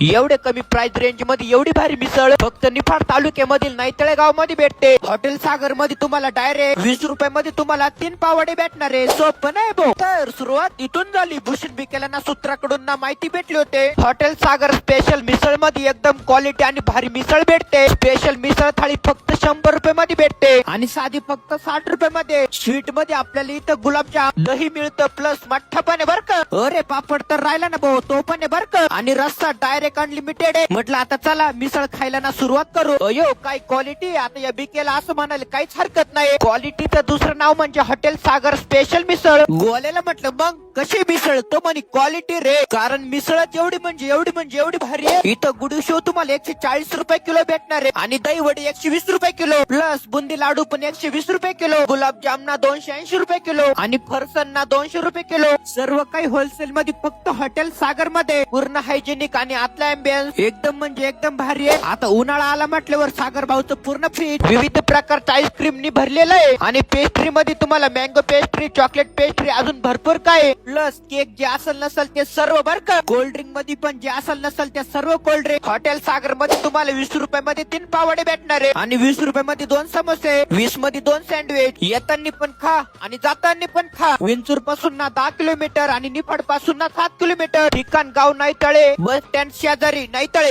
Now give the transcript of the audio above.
एवढे कमी price range मध्ये एवढी भारी मिसळ फक्त निफाड तालुक्यामधील नाईतळे गाव मध्ये भेटते. हॉटेल सागर मध्ये तुम्हाला डायरेक्ट 20 रुपयामध्ये तुम्हाला 3 पावडे भेटणार आहे. सोपं नाही भाऊ. तर सुरुवात इथून झाली. भूषण बिकेला सूत्राकडून माहिती भेटली होते. हॉटेल सागर स्पेशल मिसळ मध्ये एकदम क्वालिटी आणि भारी मिसळ भेटते. स्पेशल मिसळ थाळी फक्त 100 रुपये मध्ये भेटते आणि साधी फक्त 60 रुपये मध्ये. स्वीट मध्ये आपल्याला इथं गुलाबजाम दही मिळतं प्लस मठ्ठा पण आहे बर का. अरे पापड तर राहिला ना भाऊ, तो पण आहे बर का. आणि रस्सा डायरेक्ट अनलिमिटेड आहे. म्हटलं आता चला मिसळ खायला सुरुवात करू. अयो काय क्वालिटी. आता या बिकेला असं म्हणाले काहीच हरकत नाही. क्वालिटीचं दुसरं नाव म्हणजे हॉटेल सागर स्पेशल मिसळ. गोल्याला म्हटलं मग कशी मिसळ, तो म्हणे क्वालिटी रे. कारण मिसळच एवढी म्हणजे एवढी भारी आहे. इथं गुडूशेव तुम्हाला 140 रुपये किलो भेटणार आहे आणि दही वडी 120 रुपये किलो प्लस बुंदी लाडू पण 120 रुपये किलो. गुलाबजामना 280 रुपये किलो आणि फरसाणना 200 रुपये किलो. सर्व काही होलसेल मध्ये फक्त हॉटेल सागर मध्ये. पूर्ण हायजेनिक आणि आतला अँबियन्स एकदम म्हणजे एकदम भारी आहे. आता उन्हाळा आला म्हटल्यावर सागर भाऊचं पूर्ण फ्रीज विविध प्रकारच्या आईस्क्रीम नी भरलेलं आहे. आणि पेस्ट्री मध्ये तुम्हाला मँगो पेस्ट्री, चॉकलेट पेस्ट्री अजून भरपूर काय प्लस केक जे असेल नसेल ते सर्व बर का. कोल्ड ड्रिंक मध्ये पण जे असेल नसेल ते सर्व कोल्ड ड्रिंक. हॉटेल सागर मध्ये तुम्हाला 20 रुपयामध्ये 3 पावडे भेटणार आहे आणि 20 रुपयामध्ये 2 समोसे, 20 मध्ये 2 सँडविच. येताना पण खा आणि जाताना पण खा. विंचूर पासून 10 किलोमीटर आणि निफाड पासून 7 किलोमीटर. ठिकाण गाव नाईतळे, बस स्टँड शेजारी नाईतळे.